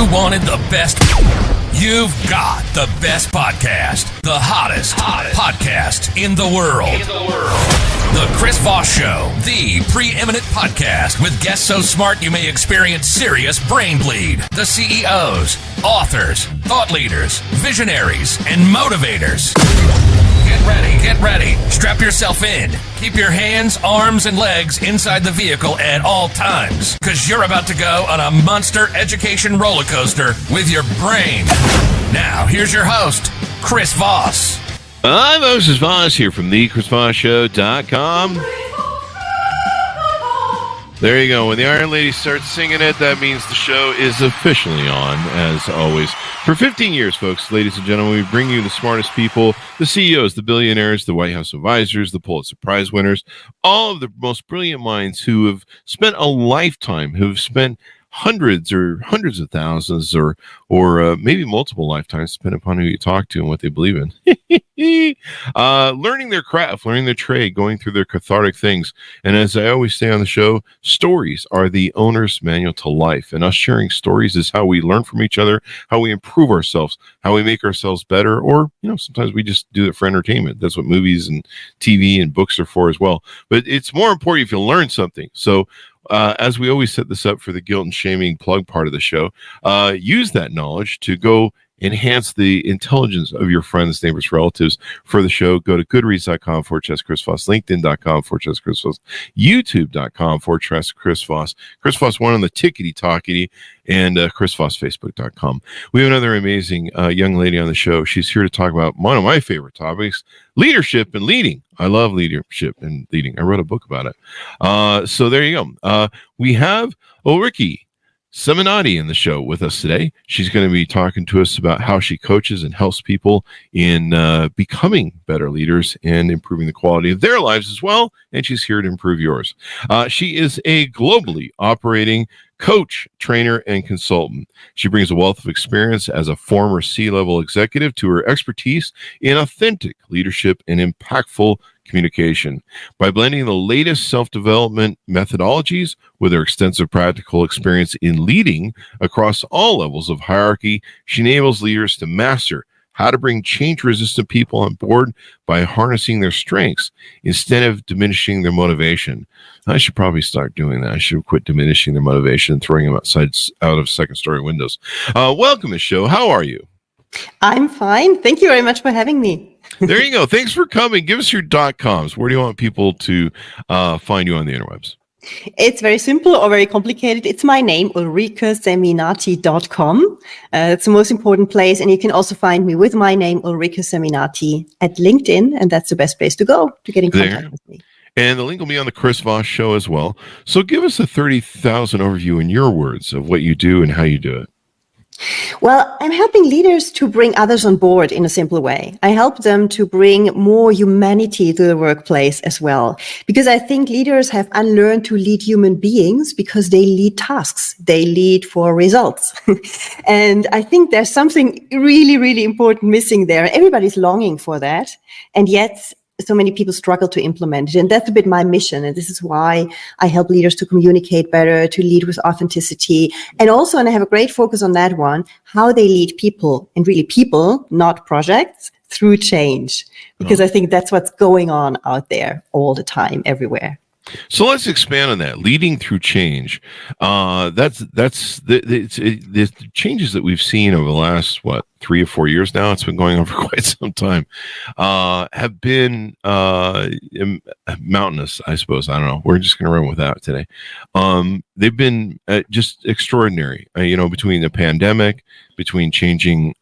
You wanted the best. You've got the best podcast. The hottest podcast in the world. The Chris Voss Show, the preeminent podcast with guests so smart you may experience serious brain bleed. The CEOs, authors, thought leaders, visionaries, and motivators. Get ready. Strap yourself in. Keep your hands, arms, and legs inside the vehicle at all times, because you're about to go on a monster education roller coaster with your brain. Now, here's your host, Chris Voss. I'm Moses Voss here from thechrisvossshow.com. There you go. When the Iron Lady starts singing it, that means the show is officially on, as always. For 15 years, folks, ladies and gentlemen, we bring you the smartest people, the CEOs, the billionaires, the White House advisors, the Pulitzer Prize winners, all of the most brilliant minds who have spent a lifetime, who have spent hundreds of thousands or maybe multiple lifetimes, depending upon who you talk to and what they believe in. Learning their craft, learning their trade, going through their cathartic things. And as I always say on the show, stories are the owner's manual to life. And us sharing stories is how we learn from each other, how we improve ourselves, how we make ourselves better, or, sometimes we just do it for entertainment. That's what movies and TV and books are for as well. But it's more important if you learn something. So, as we always set this up for the guilt and shaming plug part of the show, use that knowledge to go enhance the intelligence of your friends, neighbors, relatives for the show. Go to goodreads.com/Chris Voss, LinkedIn.com/Chris Voss, YouTube.com/Chris Voss, Chris Voss 1 on the tickety-talkety, and ChrisVossFacebook.com. We have another amazing young lady on the show. She's here to talk about one of my favorite topics, leadership and leading. I love leadership and leading. I wrote a book about it. So there you go. We have Ulrike Seminati in the show with us today. She's going to be talking to us about how she coaches and helps people in becoming better leaders and improving the quality of their lives as well. And she's here to improve yours. She is a globally operating coach, trainer, and consultant. She brings a wealth of experience as a former C-level executive to her expertise in authentic leadership and impactful communication. By blending the latest self-development methodologies with her extensive practical experience in leading across all levels of hierarchy, she enables leaders to master how to bring change-resistant people on board by harnessing their strengths instead of diminishing their motivation. I should probably start doing that. I should quit diminishing their motivation and throwing them out of second-story windows. Welcome to the show. How are you? I'm fine. Thank you very much for having me. There you go. Thanks for coming. Give us your .coms. Where do you want people to find you on the interwebs? It's very simple or very complicated. It's my name, ulrikeseminati.com. It's the most important place. And you can also find me with my name, Ulrike Seminati, at LinkedIn. And that's the best place to go to get in contact with me. And the link will be on the Chris Voss Show as well. So give us a 30,000 overview in your words of what you do and how you do it. Well, I'm helping leaders to bring others on board in a simple way. I help them to bring more humanity to the workplace as well, because I think leaders have unlearned to lead human beings because they lead tasks. They lead for results. And I think there's something really, really important missing there. Everybody's longing for that. And yet so many people struggle to implement it. And that's a bit my mission. And this is why I help leaders to communicate better, to lead with authenticity. And also, and I have a great focus on that one, how they lead people, and really people, not projects, through change. Because I think that's what's going on out there all the time, everywhere. So let's expand on that. Leading through change. That's the changes that we've seen over the last 3 or 4 years now. It's been going on for quite some time. Have been mountainous, I suppose. I don't know. We're just going to run with that today. They've been just extraordinary. Between the pandemic, between changing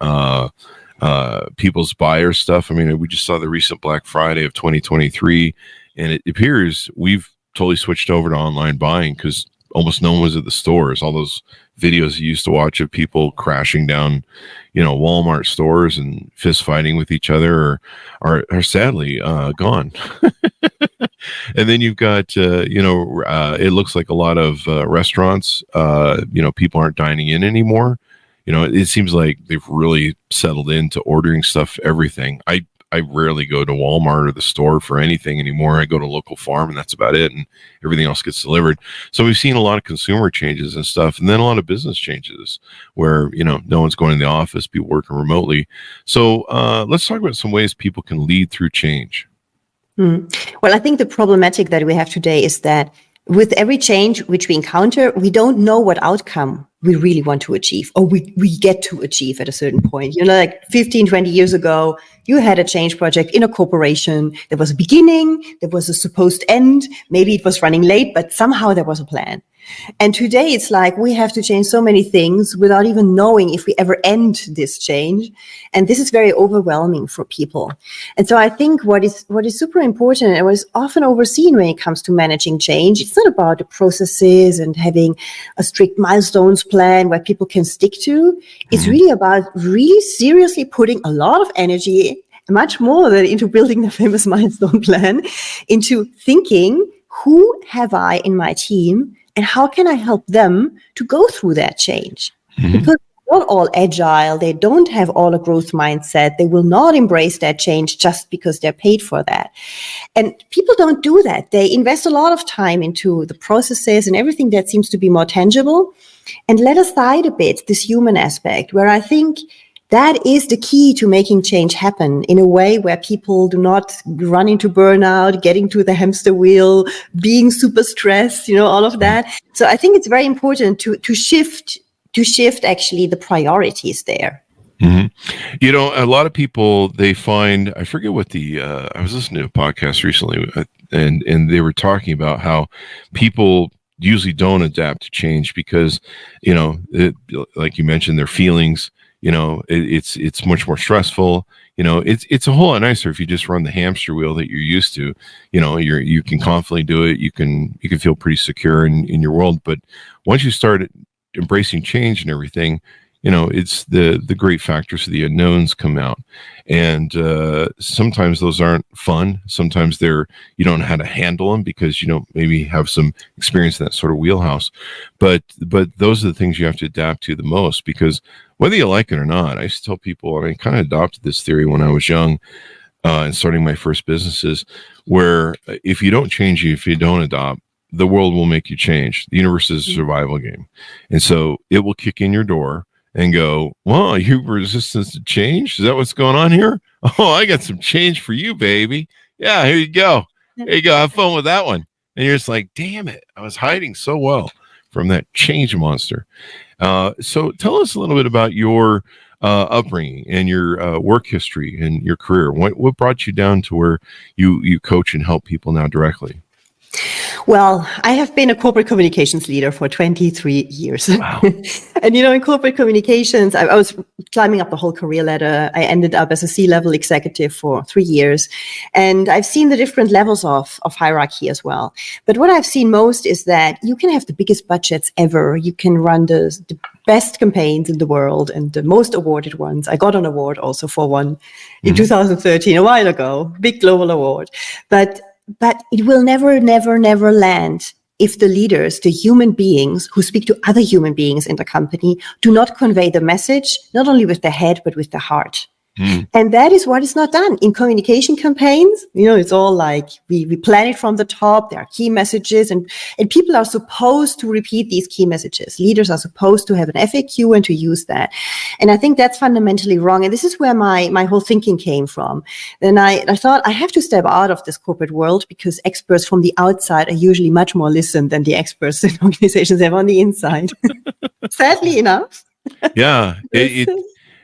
people's buyer stuff. I mean, we just saw the recent Black Friday of 2023. And it appears we've totally switched over to online buying because almost no one was at the stores. All those videos you used to watch of people crashing down, Walmart stores and fist fighting with each other are sadly gone. And then you've got, it looks like a lot of restaurants, people aren't dining in anymore. It seems like they've really settled into ordering stuff, everything. I rarely go to Walmart or the store for anything anymore. I go to local farm and that's about it. And everything else gets delivered. So we've seen a lot of consumer changes and stuff. And then a lot of business changes where, no one's going to the office, people working remotely. So let's talk about some ways people can lead through change. Well, I think the problematic that we have today is that with every change which we encounter, we don't know what outcome we really want to achieve, or we get to achieve at a certain point. Like 15, 20 years ago, you had a change project in a corporation. There was a beginning, there was a supposed end. Maybe it was running late, but somehow there was a plan. And today it's like we have to change so many things without even knowing if we ever end this change. And this is very overwhelming for people. And so I think what is super important and what is often overseen when it comes to managing change, it's not about the processes and having a strict milestones plan where people can stick to. It's really about really seriously putting a lot of energy, much more than into building the famous milestone plan, into thinking, who have I in my team? And how can I help them to go through that change? Because they're not all agile. They don't have all a growth mindset. They will not embrace that change just because they're paid for that. And people don't do that. They invest a lot of time into the processes and everything that seems to be more tangible, and let aside a bit this human aspect, where I think that is the key to making change happen in a way where people do not run into burnout, getting to the hamster wheel, being super stressed, all of that. So I think it's very important to shift actually the priorities there. A lot of people, they find, I forget what I was listening to a podcast recently and they were talking about how people usually don't adapt to change because, like you mentioned, their feelings, it's much more stressful. It's a whole lot nicer if you just run the hamster wheel that you're used to. You can confidently do it. You can feel pretty secure in your world. But once you start embracing change and everything, it's the great factors of the unknowns come out. And sometimes those aren't fun. Sometimes you don't know how to handle them because you don't maybe have some experience in that sort of wheelhouse. But those are the things you have to adapt to the most, because whether you like it or not, I used to tell people, and I kind of adopted this theory when I was young and starting my first businesses, where if you don't change, if you don't adopt, the world will make you change. The universe is a survival game. And so it will kick in your door and go, "Wow, you resistance to change? Is that what's going on here? Oh, I got some change for you, baby. Yeah, here you go. There you go. Have fun with that one." And you're just like, damn it, I was hiding so well from that change monster. So tell us a little bit about your upbringing and your work history and your career. What brought you down to where you coach and help people now directly? Well, I have been a corporate communications leader for 23 years. Wow. And, in corporate communications, I was climbing up the whole career ladder. I ended up as a C-level executive for 3 years. And I've seen the different levels of hierarchy as well. But what I've seen most is that you can have the biggest budgets ever. You can run the best campaigns in the world and the most awarded ones. I got an award also for one in 2013, a while ago, big global award. But it will never land if the leaders, the human beings who speak to other human beings in the company, do not convey the message, not only with the head, but with the heart. And that is what is not done in communication campaigns. It's all like we plan it from the top. There are key messages and people are supposed to repeat these key messages. Leaders are supposed to have an FAQ and to use that. And I think that's fundamentally wrong. And this is where my whole thinking came from. Then I thought I have to step out of this corporate world because experts from the outside are usually much more listened than the experts in organizations have on the inside. Sadly enough. Yeah.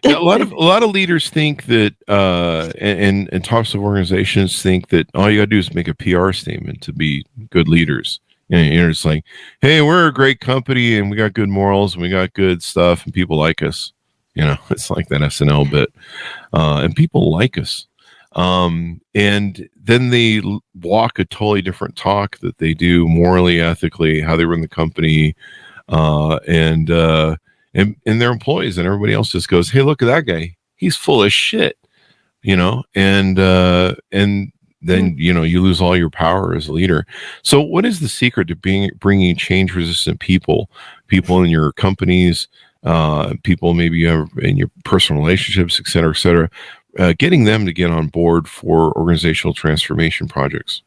A lot of leaders think that, and tops of organizations think that all you got to do is make a PR statement to be good leaders. It's like, hey, we're a great company and we got good morals and we got good stuff and people like us. It's like that SNL bit, and people like us. And then they walk a totally different talk that they do morally, ethically, how they run the company, and their employees and everybody else just goes, hey, look at that guy. He's full of shit, and then, you lose all your power as a leader. So what is the secret to bringing change resistant people in your companies, people maybe you have in your personal relationships, et cetera, getting them to get on board for organizational transformation projects?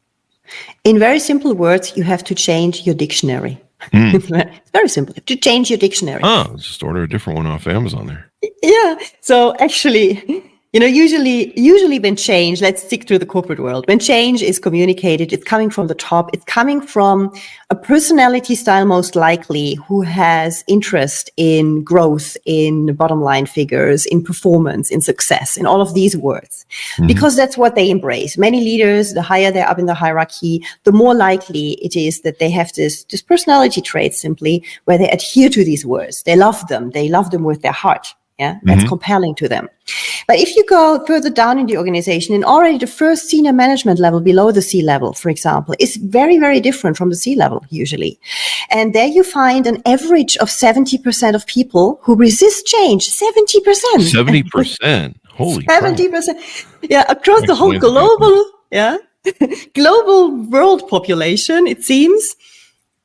In very simple words, you have to change your dictionary. It's very simple. You have to change your dictionary. Oh, just order a different one off Amazon there. Yeah. So actually, usually when change, let's stick to the corporate world, when change is communicated, it's coming from the top. It's coming from a personality style, most likely, who has interest in growth, in bottom line figures, in performance, in success, in all of these words, because that's what they embrace. Many leaders, the higher they're up in the hierarchy, the more likely it is that they have this personality trait simply where they adhere to these words. They love them. They love them with their heart. Yeah, that's compelling to them. But if you go further down in the organization, and already the first senior management level below the C level, for example, is very, very different from the C level usually. And there you find an average of 70% of people who resist change. 70%. 70%. Holy 70%. Yeah, across the whole global world population, it seems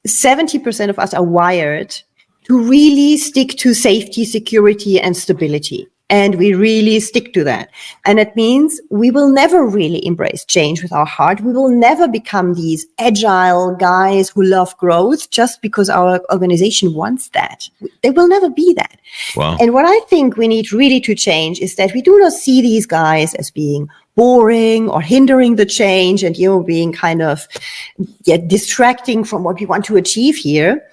70% of us are wired to really stick to safety, security, and stability. And we really stick to that. And it means we will never really embrace change with our heart. We will never become these agile guys who love growth just because our organization wants that. They will never be that. Wow. And what I think we need really to change is that we do not see these guys as being boring or hindering the change and, being kind of distracting from what we want to achieve here.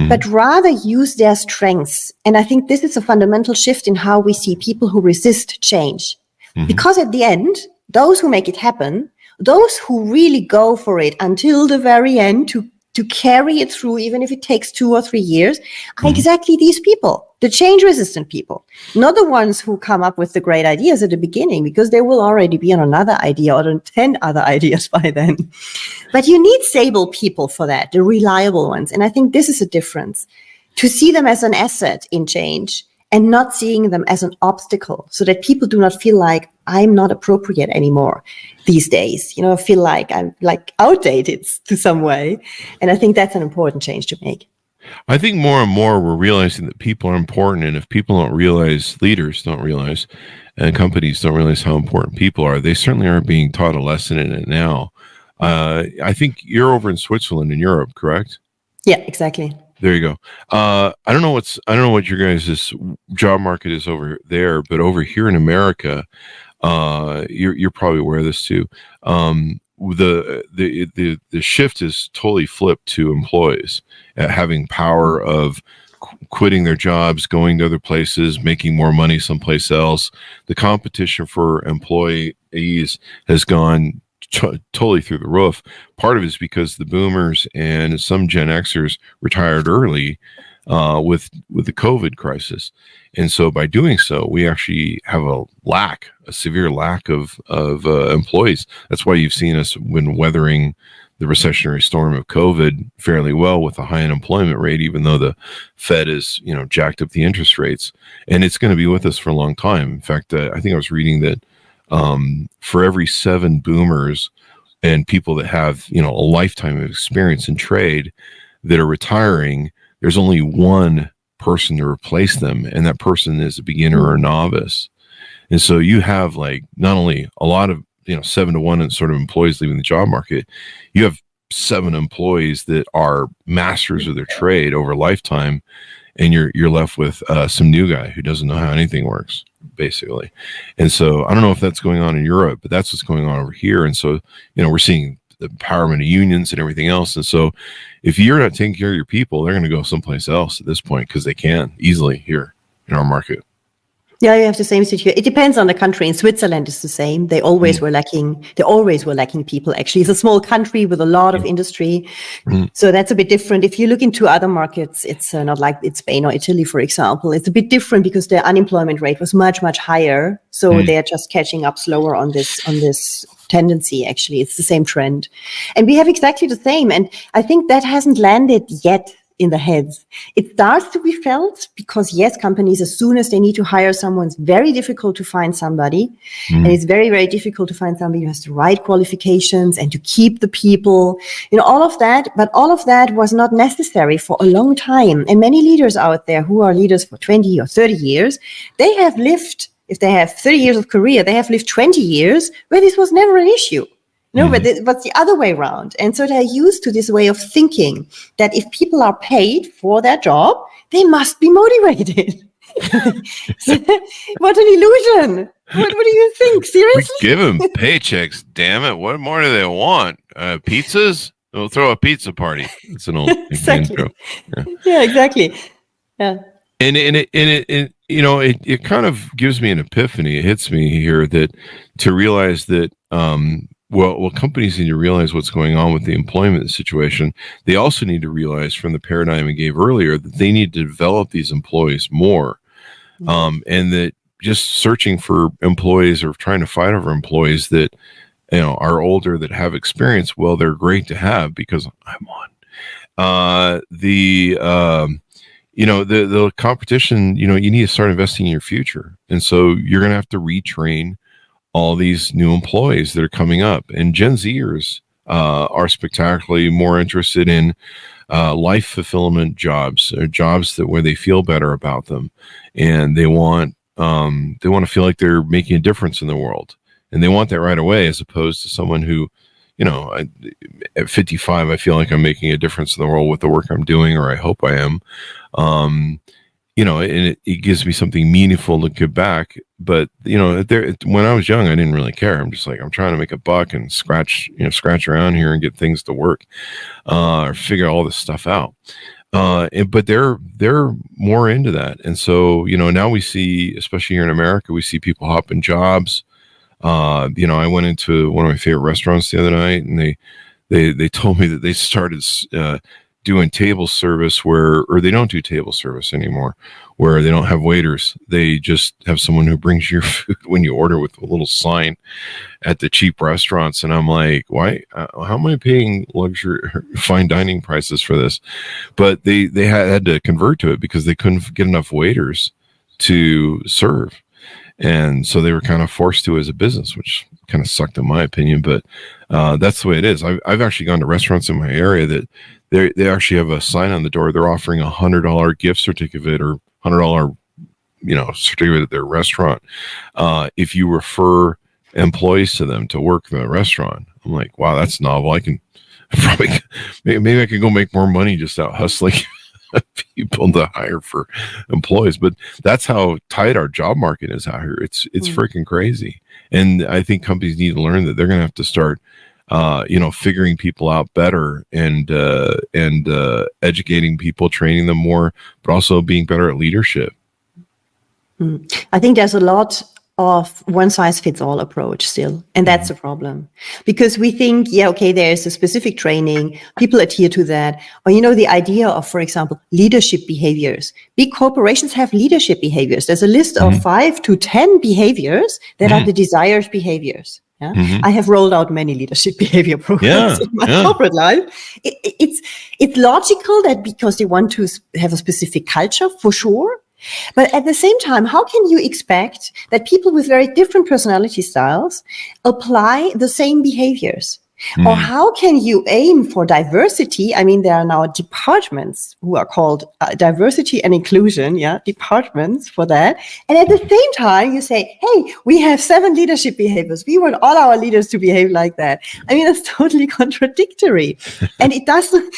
But rather use their strengths. And I think this is a fundamental shift in how we see people who resist change. Because at the end, those who make it happen, those who really go for it until the very end to carry it through, even if it takes 2 or 3 years, are exactly these people, the change-resistant people, not the ones who come up with the great ideas at the beginning, because they will already be on another idea or on 10 other ideas by then. But you need stable people for that, the reliable ones. And I think this is a difference, to see them as an asset in change and not seeing them as an obstacle, so that people do not feel like I'm not appropriate anymore these days. Feel like I'm outdated to some way. And I think that's an important change to make. I think more and more we're realizing that people are important. And if people don't realize, leaders don't realize, and companies don't realize how important people are, they certainly aren't being taught a lesson in it now. I think you're over in Switzerland in Europe, correct? Yeah, exactly. There you go. I don't know what your guys' job market is over there, but over here in America, you're probably aware of this too. The shift is totally flipped to employees having power of quitting their jobs, going to other places, making more money someplace else. The competition for employees has gone totally through the roof. Part of it is because the boomers and some Gen Xers retired early with the COVID crisis. And so by doing so, we actually have a severe lack of employees. That's why you've seen us, when weathering the recessionary storm of COVID, fairly well with a high unemployment rate, even though the Fed is, jacked up the interest rates. And it's going to be with us for a long time. In fact, I think I was reading that for every 7 boomers and people that have, a lifetime of experience in trade that are retiring, there's only one person to replace them, and that person is a beginner or a novice. And so you have not only a lot of 7-to-1 sort of employees leaving the job market, you have 7 employees that are masters of their trade over a lifetime, and you're left with some new guy who doesn't know how anything works, basically. And so I don't know if that's going on in Europe, but that's what's going on over here. And so we're seeing the empowerment of unions and everything else. And so if you're not taking care of your people, they're going to go someplace else at this point, because they can easily here in our market. Yeah, you have the same situation. It depends on the country. In Switzerland, it's the same. They always were lacking. They always were lacking people. Actually, it's a small country with a lot of industry, so that's a bit different. If you look into other markets, it's not like it's Spain or Italy, for example. It's a bit different because their unemployment rate was much, much higher. So they are just catching up slower on this tendency. Actually, it's the same trend, and we have exactly the same. And I think that hasn't landed yet in the heads. It starts to be felt because, yes, companies, as soon as they need to hire someone, it's very difficult to find somebody. And it's very, very difficult to find somebody who has the right qualifications and to keep the people, all of that. But all of that was not necessary for a long time. And many leaders out there who are leaders for 20 or 30 years, they have lived If they have 30 years of career, they have lived 20 years where this was never an issue. No, but the other way around. And so they're used to this way of thinking that if people are paid for their job, they must be motivated. What an illusion. What do you think? Seriously? We give them paychecks, damn it. What more do they want? Pizzas? We'll throw a pizza party. It's an old Exactly. intro. Yeah, exactly. Yeah. And it kind of gives me an epiphany. It hits me here that to realize that well, companies need to realize what's going on with the employment situation. They also need to realize from the paradigm I gave earlier that they need to develop these employees more, and that just searching for employees or trying to fight over employees that are older that have experience. Well, they're great to have because I'm one. The competition. You need to start investing in your future, and so you're going to have to retrain all these new employees that are coming up. And Gen Zers are spectacularly more interested in life fulfillment jobs, or jobs where they feel better about them, and they want to feel like they're making a difference in the world, and they want that right away, as opposed to someone who, at 55, I feel like I'm making a difference in the world with the work I'm doing, or I hope I am. And it gives me something meaningful to give back. But, when I was young, I didn't really care. I'm just like, I'm trying to make a buck and scratch around here and get things to work, or figure all this stuff out. But they're more into that. And so, now we see, especially here in America, we see people hopping jobs. I went into one of my favorite restaurants the other night, and they told me that they started, doing table service or they don't do table service anymore, where they don't have waiters. They just have someone who brings your food when you order, with a little sign at the cheap restaurants. And I'm like, why? How am I paying luxury, fine dining prices for this? But they had to convert to it because they couldn't get enough waiters to serve. And so they were kind of forced to as a business, which kind of sucked in my opinion, but that's the way it is. I've actually gone to restaurants in my area that they actually have a sign on the door. They're offering $100 gift certificate or $100, certificate at their restaurant if you refer employees to them to work in the restaurant. I'm like, wow, that's novel. I can probably, maybe I could go make more money just out hustling people to hire for employees. But that's how tight our job market is out here. It's freaking crazy. And I think companies need to learn that they're going to have to start figuring people out better and educating people, training them more, but also being better at leadership. I think there's a lot of one size fits all approach still. And that's a problem, because we think, there's a specific training, people adhere to that. Or, the idea of, for example, leadership behaviors. Big corporations have leadership behaviors. There's a list of 5 to 10 behaviors that are the desired behaviors. Yeah? I have rolled out many leadership behavior programs in my corporate life. It's logical that because they want to have a specific culture, for sure. But at the same time, how can you expect that people with very different personality styles apply the same behaviors? Or how can you aim for diversity? I mean, there are now departments who are called diversity and inclusion, departments for that. And at the same time, you say, hey, we have 7 leadership behaviors. We want all our leaders to behave like that. I mean, that's totally contradictory. And it doesn't,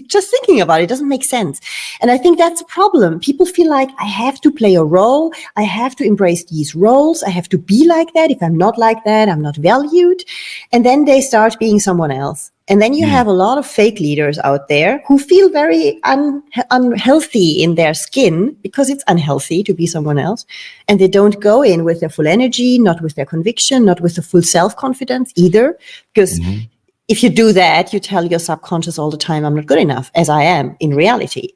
just thinking about it doesn't make sense. And I think that's a problem. People feel like I have to play a role. I have to embrace these roles. I have to be like that. If I'm not like that, I'm not valued. And then they start being someone else. And then you have a lot of fake leaders out there who feel very unhealthy in their skin because it's unhealthy to be someone else. And they don't go in with their full energy, not with their conviction, not with the full self-confidence either. Because if you do that, you tell your subconscious all the time, I'm not good enough, as I am in reality.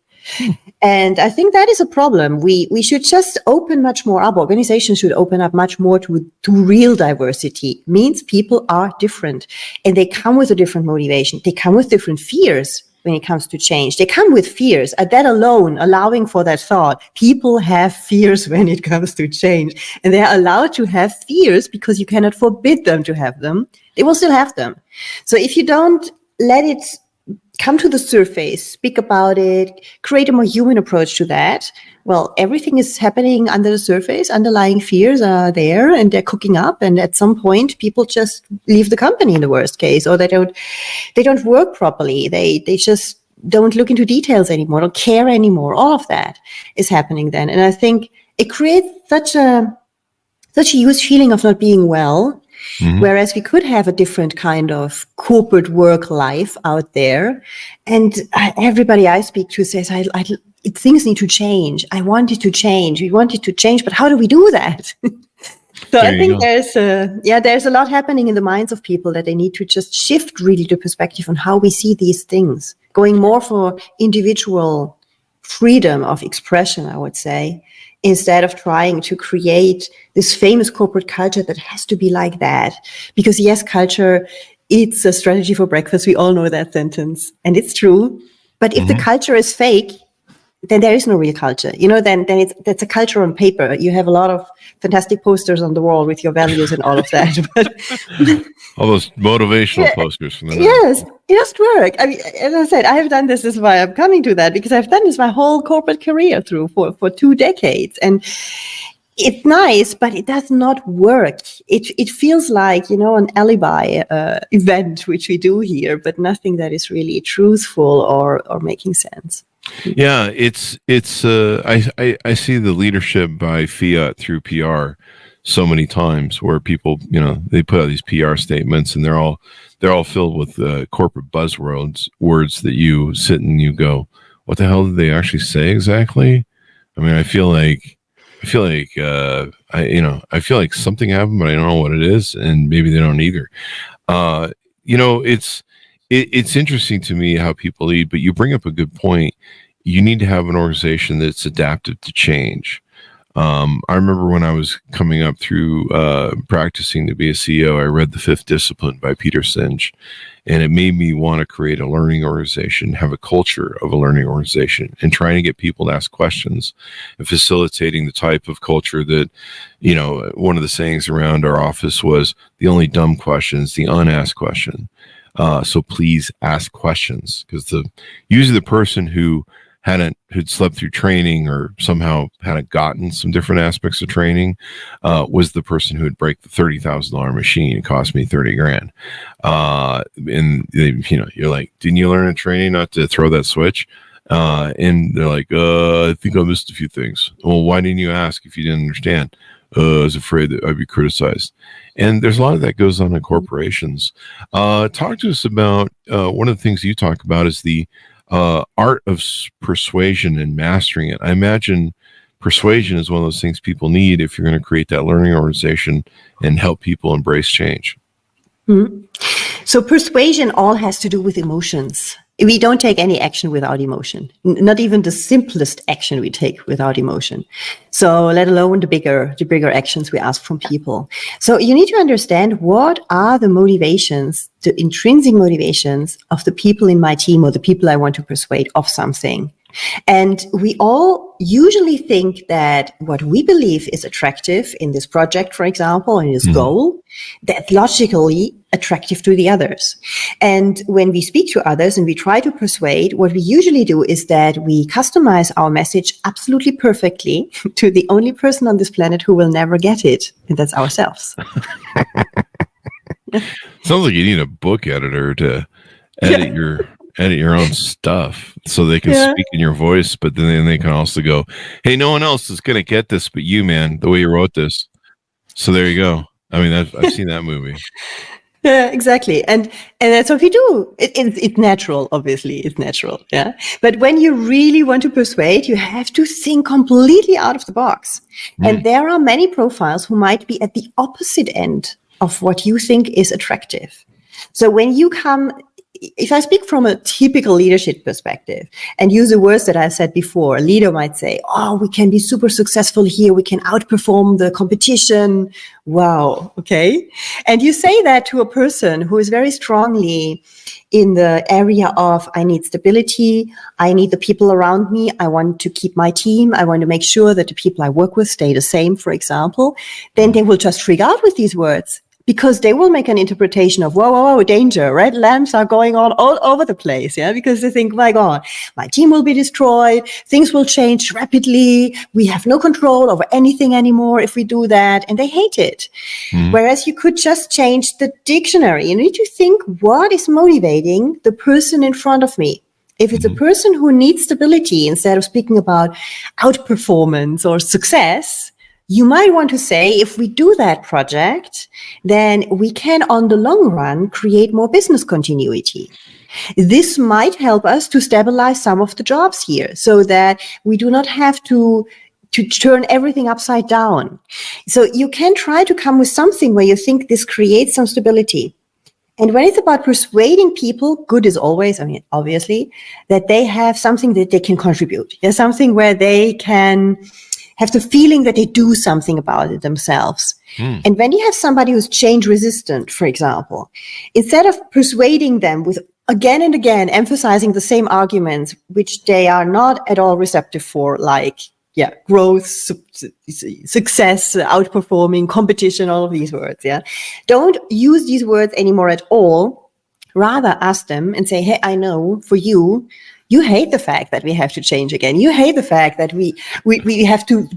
And I think that is a problem. We should just open much more up. Organizations should open up much more to real diversity. Means people are different and they come with a different motivation. They come with different fears when it comes to change. They come with fears. That alone, allowing for that thought, people have fears when it comes to change. And they're allowed to have fears because you cannot forbid them to have them. They will still have them. So if you don't let it come to the surface, speak about it, create a more human approach to that, well, everything is happening under the surface. Underlying fears are there and they're cooking up. And at some point, people just leave the company in the worst case, or they don't work properly. They just don't look into details anymore, don't care anymore. All of that is happening then. And I think it creates such a huge feeling of not being well. Mm-hmm. Whereas we could have a different kind of corporate work life out there. And everybody I speak to says, things need to change. I want it to change. We want it to change, but how do we do that? So I think there's a lot happening in the minds of people that they need to just shift really the perspective on how we see these things, going more for individual freedom of expression, I would say, instead of trying to create this famous corporate culture that has to be like that. Because yes, culture, it's a strategy for breakfast. We all know that sentence, and it's true. But if the culture is fake, then there is no real culture. Then that's a culture on paper. You have a lot of fantastic posters on the wall with your values and all of that. But all those motivational posters. Yes, it doesn't work. I mean, as I said, I have done this is why I'm coming to that, because I've done this my whole corporate career through for 2 decades. And it's nice, but it does not work. It feels like, an alibi event, which we do here, but nothing that is really truthful or making sense. Yeah, it's I see the leadership by fiat through PR so many times where people, they put out these PR statements and they're all filled with corporate words that you sit and you go, what the hell did they actually say exactly? I mean, I feel like something happened, but I don't know what it is, and maybe they don't either. It's interesting to me how people lead, but you bring up a good point. You need to have an organization that's adaptive to change. I remember when I was coming up through practicing to be a CEO, I read The Fifth Discipline by Peter Senge, and it made me want to create a learning organization, have a culture of a learning organization, and trying to get people to ask questions and facilitating the type of culture that, one of the sayings around our office was the only dumb question is the unasked question. So please ask questions, because usually the person who'd slept through training or somehow hadn't gotten some different aspects of training was the person who would break the $30,000 machine. It cost me $30,000. And you're like, didn't you learn in training not to throw that switch? And they're like, I think I missed a few things. Well, why didn't you ask if you didn't understand? I was afraid that I'd be criticized. And there's a lot of that goes on in corporations. Talk to us about one of the things you talk about is the art of persuasion and mastering it. I imagine persuasion is one of those things people need if you're going to create that learning organization and help people embrace change. Mm-hmm. So persuasion all has to do with emotions. We don't take any action without emotion, not even the simplest action we take without emotion. So let alone the bigger actions we ask from people. So you need to understand what are the motivations, the intrinsic motivations of the people in my team or the people I want to persuade of something. And we all usually think that what we believe is attractive in this project, for example, in this goal, that's logically attractive to the others. And when we speak to others and we try to persuade, what we usually do is that we customize our message absolutely perfectly to the only person on this planet who will never get it, and that's ourselves. Sounds like you need a book editor to edit your own stuff so they can speak in your voice, but then they can also go, hey, no one else is going to get this but you, man, the way you wrote this. So there you go. I mean, I've seen that movie. Yeah, exactly. And that's what we do. It's natural, obviously. It's natural. Yeah. But when you really want to persuade, you have to think completely out of the box. And there are many profiles who might be at the opposite end of what you think is attractive. So when you come, if I speak from a typical leadership perspective and use the words that I said before, a leader might say, oh, we can be super successful here. We can outperform the competition. Wow. Okay. And you say that to a person who is very strongly in the area of, I need stability. I need the people around me. I want to keep my team. I want to make sure that the people I work with stay the same, for example. Then they will just freak out with these words, because they will make an interpretation of, whoa, whoa, whoa, danger, red lamps are going on all over the place. Yeah. Because they think, my God, my team will be destroyed. Things will change rapidly. We have no control over anything anymore if we do that. And they hate it. Mm-hmm. Whereas you could just change the dictionary. You need to think, what is motivating the person in front of me? If it's a person who needs stability, instead of speaking about outperformance or success, you might want to say, if we do that project, then we can, on the long run, create more business continuity. This might help us to stabilize some of the jobs here so that we do not have to turn everything upside down. So you can try to come with something where you think this creates some stability. And when it's about persuading people, good is always, obviously, that they have something that they can contribute. There's something where they can have the feeling that they do something about it themselves. And when you have somebody who's change resistant, for example, instead of persuading them with again and again emphasizing the same arguments, which they are not at all receptive for, like, growth, success, outperforming, competition, all of these words. Yeah. Don't use these words anymore at all. Rather ask them and say, hey, I know for you, you hate the fact that we have to change again. You hate the fact that we have to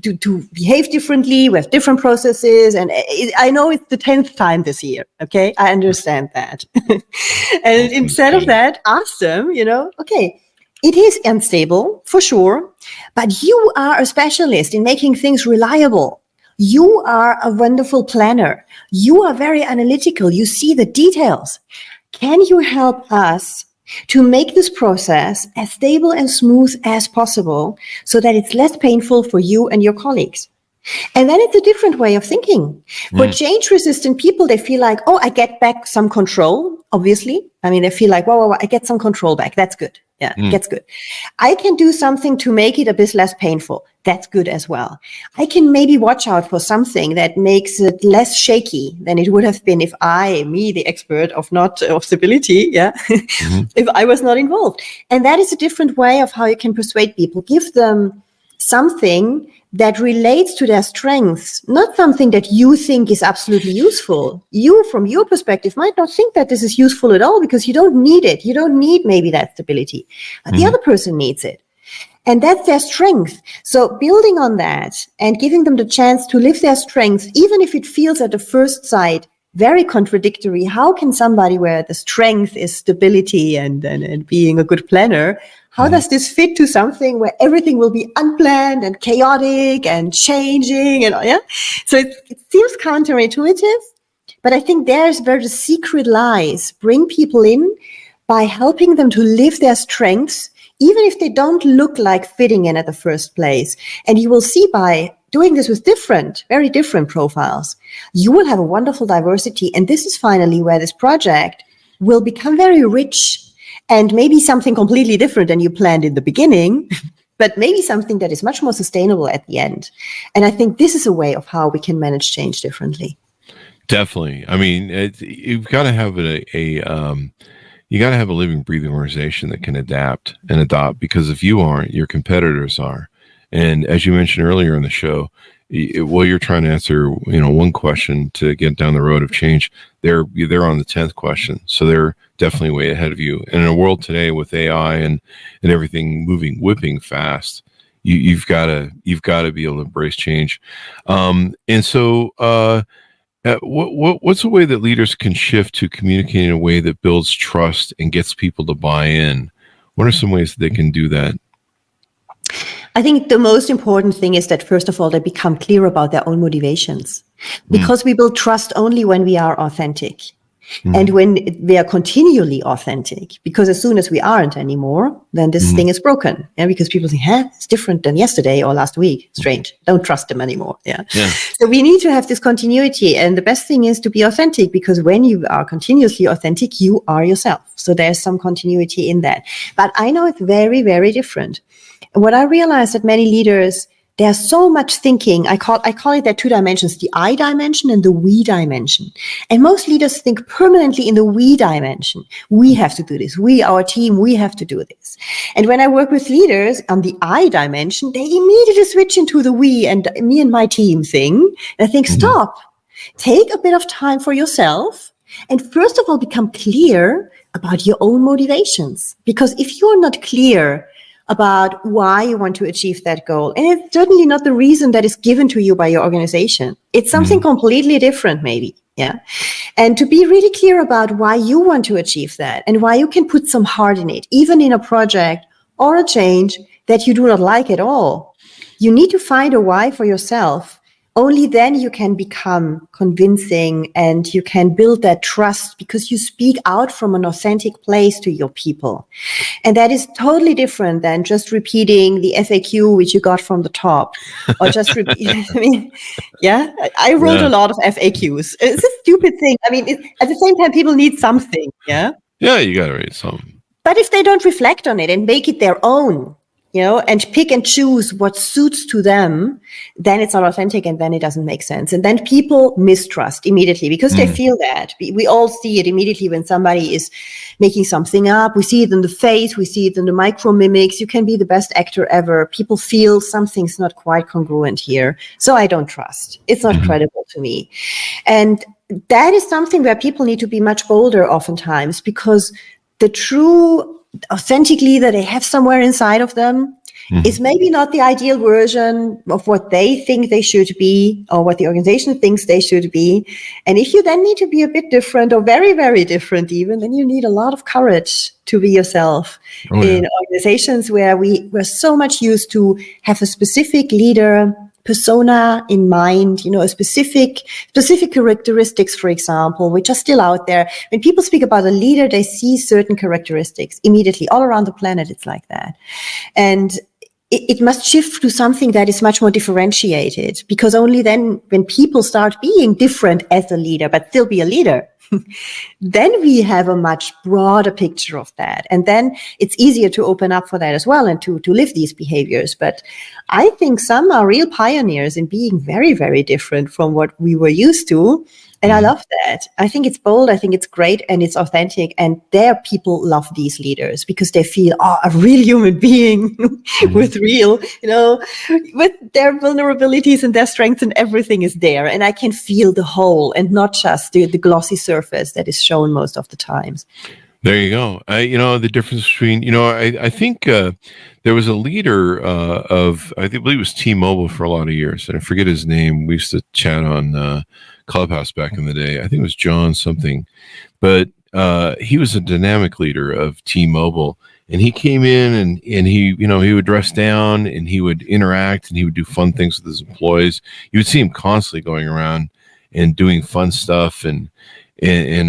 behave differently. We have different processes. And I know it's the 10th time this year. Okay. I understand that. And instead of that, ask them, okay, it is unstable for sure, but you are a specialist in making things reliable. You are a wonderful planner. You are very analytical. You see the details. Can you help us to make this process as stable and smooth as possible so that it's less painful for you and your colleagues? And then it's a different way of thinking. For change-resistant people, they feel like, oh, I get back some control, obviously. They feel like, whoa, I get some control back. That's good. Yeah, that's good. I can do something to make it a bit less painful. That's good as well. I can maybe watch out for something that makes it less shaky than it would have been if the expert of stability, if I was not involved. And that is a different way of how you can persuade people. Give them something that relates to their strengths, not something that you think is absolutely useful. You, from your perspective, might not think that this is useful at all because you don't need it. You don't need maybe that stability, but the other person needs it. And that's their strength. So building on that and giving them the chance to live their strengths, even if it feels at the first sight very contradictory. How can somebody where the strength is stability and being a good planner, how does this fit to something where everything will be unplanned and chaotic and changing? So it seems counterintuitive, but I think there's where the secret lies. Bring people in by helping them to live their strengths, even if they don't look like fitting in at the first place. And you will see by doing this with very different profiles, you will have a wonderful diversity. And this is finally where this project will become very rich. And maybe something completely different than you planned in the beginning, but maybe something that is much more sustainable at the end. And I think this is a way of how we can manage change differently. Definitely. You've got to have you got to have a living, breathing organization that can adapt and adopt, because if you aren't, your competitors are. And as you mentioned earlier in the show, you're trying to answer, one question to get down the road of change. They're on the 10th question. So they're definitely way ahead of you. And in a world today with AI and everything whipping fast, you've got to be able to embrace change. What's a way that leaders can shift to communicating in a way that builds trust and gets people to buy in? What are some ways that they can do that? I think the most important thing is that, first of all, they become clear about their own motivations, because we build trust only when we are authentic. And when we are continually authentic, because as soon as we aren't anymore, then this thing is broken. Yeah, because people think, it's different than yesterday or last week. Strange. Don't trust them anymore. Yeah. So we need to have this continuity. And the best thing is to be authentic, because when you are continuously authentic, you are yourself. So there's some continuity in that. But I know it's very, very different. What I realized that many leaders, there's so much thinking. I call it there 2 dimensions, the I dimension and the we dimension. And most leaders think permanently in the we dimension. We have to do this. We, our team, we have to do this. And when I work with leaders on the I dimension, they immediately switch into the we and me and my team thing. And I think, stop. Take a bit of time for yourself and first of all, become clear about your own motivations. Because if you're not clear about why you want to achieve that goal, and it's certainly not the reason that is given to you by your organization, it's something completely different, maybe. Yeah. And to be really clear about why you want to achieve that and why you can put some heart in it, even in a project or a change that you do not like at all. You need to find a why for yourself. Only then you can become convincing and you can build that trust because you speak out from an authentic place to your people. And that is totally different than just repeating the FAQ which you got from the top or just repeat. I mean, yeah, I wrote a lot of FAQs. It's a stupid thing. I mean, at the same time, people need something. Yeah. Yeah, you got to read something. But if they don't reflect on it and make it their own, and pick and choose what suits to them, then it's not authentic and then it doesn't make sense. And then people mistrust immediately because they feel that. We all see it immediately when somebody is making something up. We see it in the face. We see it in the micro mimics. You can be the best actor ever. People feel something's not quite congruent here. So I don't trust. It's not credible to me. And that is something where people need to be much bolder oftentimes because the true authentic leader they have somewhere inside of them is maybe not the ideal version of what they think they should be or what the organization thinks they should be. And if you then need to be a bit different or very, very different even, then you need a lot of courage to be yourself in organizations where we're so much used to have a specific leader persona in mind, a specific characteristics, for example, which are still out there. When people speak about a leader, they see certain characteristics immediately all around the planet. It's like that. And it must shift to something that is much more differentiated because only then when people start being different as a leader, but still be a leader, then we have a much broader picture of that. And then it's easier to open up for that as well and to live these behaviors. But I think some are real pioneers in being very, very different from what we were used to. And I love that. I think it's bold. I think it's great and it's authentic. And their people love these leaders because they feel, a real human being with real, with their vulnerabilities and their strengths and everything is there. And I can feel the whole and not just the glossy surface that is shown most of the times. There you go. The difference between, I think there was a leader I believe it was T-Mobile for a lot of years. And I forget his name. We used to chat on Clubhouse back in the day. I think it was John something. But he was a dynamic leader of T-Mobile. And he came in and he, he would dress down and he would interact and he would do fun things with his employees. You would see him constantly going around and doing fun stuff and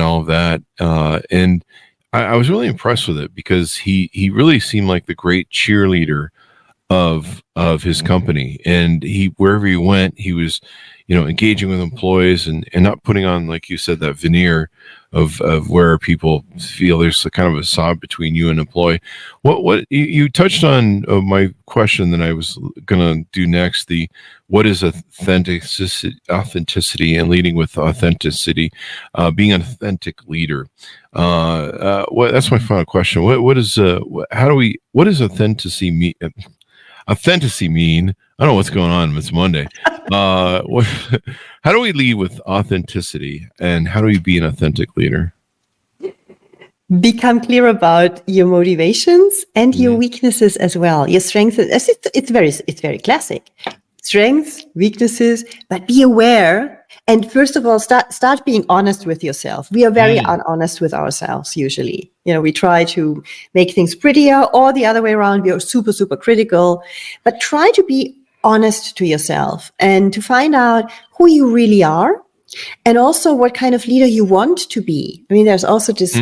all of that. And I was really impressed with it because he really seemed like the great cheerleader of his company. And wherever he went, he was, engaging with employees and not putting on, like you said, that veneer of where people feel there's a kind of a sob between you and employee. What you touched on my question that I was going to do next, what is authenticity and leading with authenticity, being an authentic leader. That's my final question. What does authenticity mean? Authenticity mean? I don't know what's going on. It's Monday. How do we lead with authenticity, and how do we be an authentic leader? Become clear about your motivations and your weaknesses as well. Your strengths. It's very classic. Strengths, weaknesses, but be aware. And first of all, start being honest with yourself. We are very honest with ourselves usually. We try to make things prettier, or the other way around. We are super, super critical. But try to be honest to yourself and to find out who you really are, and also what kind of leader you want to be. I mean, there's also this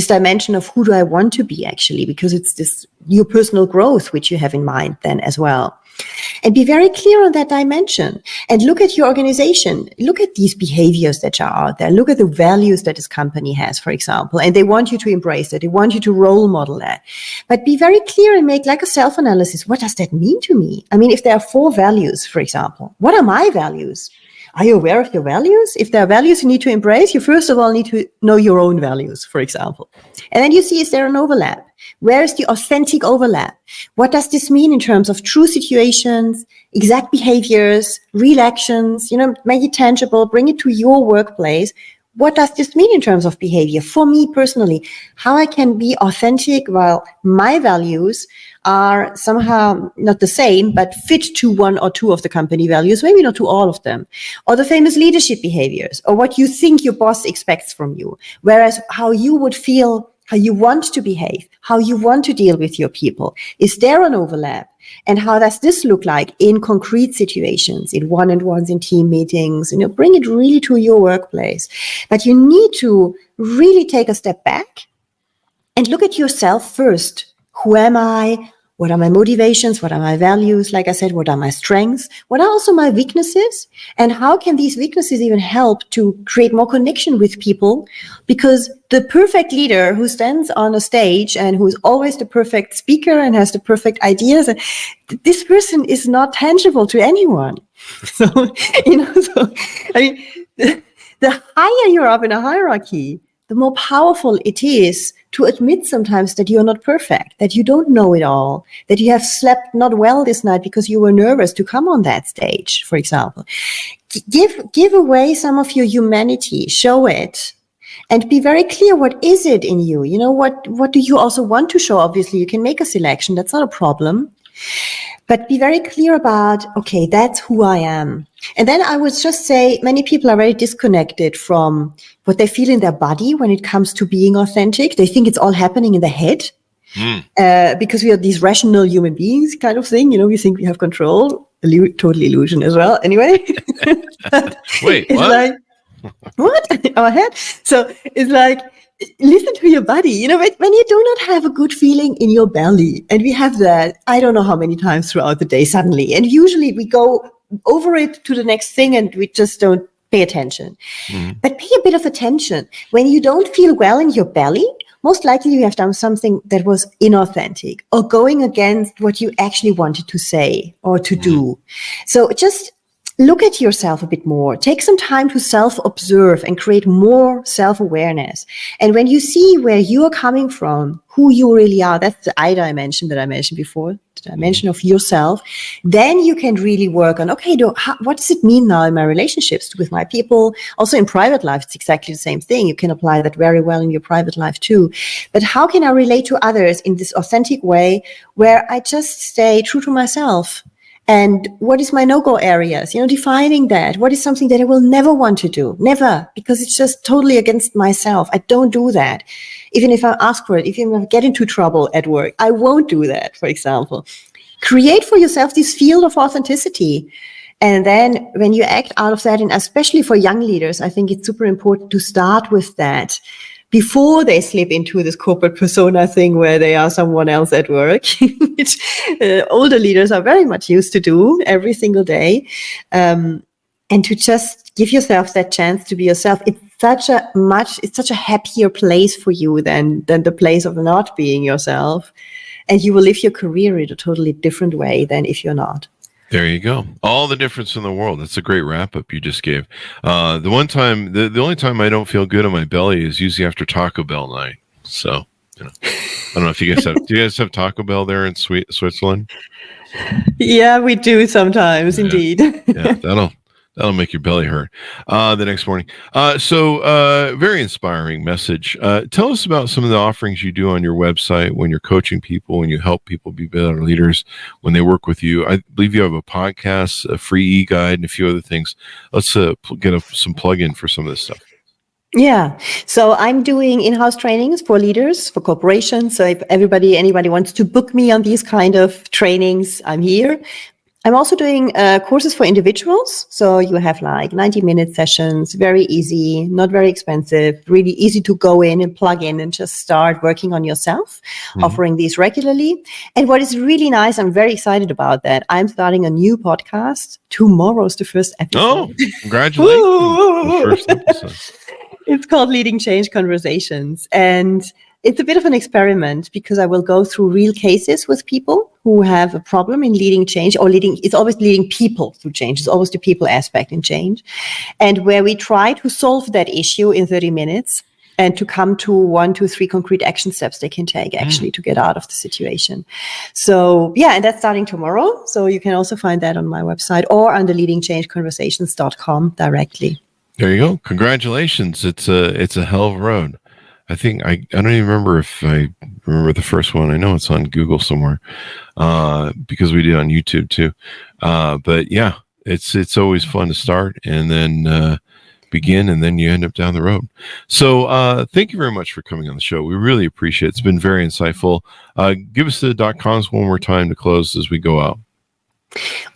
dimension of who do I want to be actually, because it's this your personal growth which you have in mind then as well. And be very clear on that dimension and look at your organization. Look at these behaviors that are out there. Look at the values that this company has, for example, and they want you to embrace it. They want you to role model that. But be very clear and make like a self-analysis. What does that mean to me? I mean, if there are 4 values, for example, what are my values? Are you aware of your values? If there are values you need to embrace, you first of all need to know your own values, for example. And then you see, is there an overlap? Where is the authentic overlap? What does this mean in terms of true situations, exact behaviors, real actions? Make it tangible, bring it to your workplace. What does this mean in terms of behavior? For me personally, how I can be authentic while my values are somehow not the same, but fit to one or two of the company values, maybe not to all of them. Or the famous leadership behaviors, or what you think your boss expects from you. Whereas how you would feel, how you want to behave, how you want to deal with your people. Is there an overlap? And how does this look like in concrete situations, in one-on-ones, in team meetings? Bring it really to your workplace. But you need to really take a step back and look at yourself first. Who am I? What are my motivations? What are my values? Like I said, what are my strengths? What are also my weaknesses? And how can these weaknesses even help to create more connection with people? Because the perfect leader who stands on a stage and who's always the perfect speaker and has the perfect ideas, this person is not tangible to anyone. So, the higher you're up in a hierarchy, the more powerful it is to admit sometimes that you're not perfect, that you don't know it all, that you have slept not well this night because you were nervous to come on that stage, for example. Give away some of your humanity, show it, and be very clear, what is it in you? What do you also want to show? Obviously, you can make a selection. That's not a problem. But be very clear about, okay, that's who I am. And then I would just say many people are very disconnected from what they feel in their body when it comes to being authentic. They think it's all happening in the head because we are these rational human beings kind of thing. We think we have control. Total illusion as well. Anyway. Wait, what? Like, what? Our head? So it's like, listen to your body. When you do not have a good feeling in your belly, and we have that, I don't know how many times throughout the day suddenly, and usually we go over it to the next thing and we just don't pay attention. But pay a bit of attention. When you don't feel well in your belly, most likely you have done something that was inauthentic or going against what you actually wanted to say or to do. So just look at yourself a bit more. Take some time to self-observe and create more self-awareness. And when you see where you are coming from, who you really are, that's the I dimension that I mentioned before, the dimension of yourself, then you can really work on, okay, what does it mean now in my relationships with my people? Also in private life, it's exactly the same thing. You can apply that very well in your private life too. But how can I relate to others in this authentic way where I just stay true to myself? And what is my no-go areas? Defining that. What is something that I will never want to do? Never, because it's just totally against myself. I don't do that. Even if I ask for it, even if I get into trouble at work, I won't do that, for example. Create for yourself this field of authenticity. And then when you act out of that, and especially for young leaders, I think it's super important to start with that before they slip into this corporate persona thing where they are someone else at work, which older leaders are very much used to do every single day. And to just give yourself that chance to be yourself. It's such a happier place for you than the place of not being yourself. And you will live your career in a totally different way than if you're not. There you go. All the difference in the world. That's a great wrap up you just gave. The only time I don't feel good in my belly is usually after Taco Bell night. So, I don't know if you guys do you guys have Taco Bell there in Switzerland? Yeah, we do sometimes, indeed. Yeah, that'll make your belly hurt the next morning. So very inspiring message. Tell us about some of the offerings you do on your website when you're coaching people, when you help people be better leaders, when they work with you. I believe you have a podcast, a free e-guide, and a few other things. Let's get some plug-in for some of this stuff. Yeah. So I'm doing in-house trainings for leaders, for corporations. So if anybody wants to book me on these kind of trainings, I'm here. I'm also doing courses for individuals. So you have like 90-minute sessions, very easy, not very expensive, really easy to go in and plug in and just start working on yourself, offering these regularly. And what is really nice, I'm very excited about that. I'm starting a new podcast. Tomorrow's the first episode. Oh, congratulations. The first episode. It's called Leading Change Conversations. And it's a bit of an experiment because I will go through real cases with people who have a problem in leading change it's always leading people through change. It's always the people aspect in change. And where we try to solve that issue in 30 minutes and to come to 1 to 3 concrete action steps they can take actually to get out of the situation. So yeah, and that's starting tomorrow. So you can also find that on my website or on the leadingchangeconversations.com directly. There you go. Congratulations. It's a hell of a road. I think I don't even remember if I remember the first one. I know it's on Google somewhere because we did on YouTube too. But yeah, it's always fun to start and then begin, and then you end up down the road. So thank you very much for coming on the show. We really appreciate it. It's been very insightful. Give us the .coms one more time to close as we go out.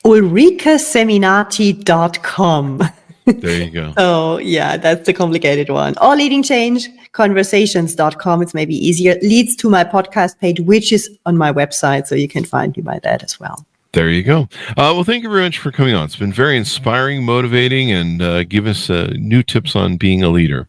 UlrikeSeminati.com. There you go. Oh, yeah, that's the complicated one. Or leadingchangeconversations.com. It's maybe easier. Leads to my podcast page, which is on my website. So you can find me by that as well. There you go. Well, thank you very much for coming on. It's been very inspiring, motivating, and give us new tips on being a leader.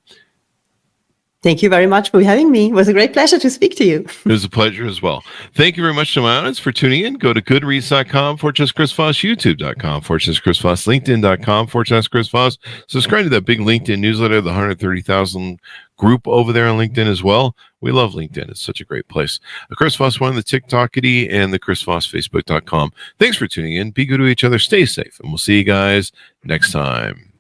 Thank you very much for having me. It was a great pleasure to speak to you. It was a pleasure as well. Thank you very much to my audience for tuning in. Go to goodreads.com/Chris Voss, youtube.com/Chris Voss, linkedin.com/Chris Voss. Subscribe to that big LinkedIn newsletter, the 130,000 group over there on LinkedIn as well. We love LinkedIn. It's such a great place. Chris Voss, one of the TikTokity, and the Chris Voss, Facebook.com. Thanks for tuning in. Be good to each other. Stay safe. And we'll see you guys next time.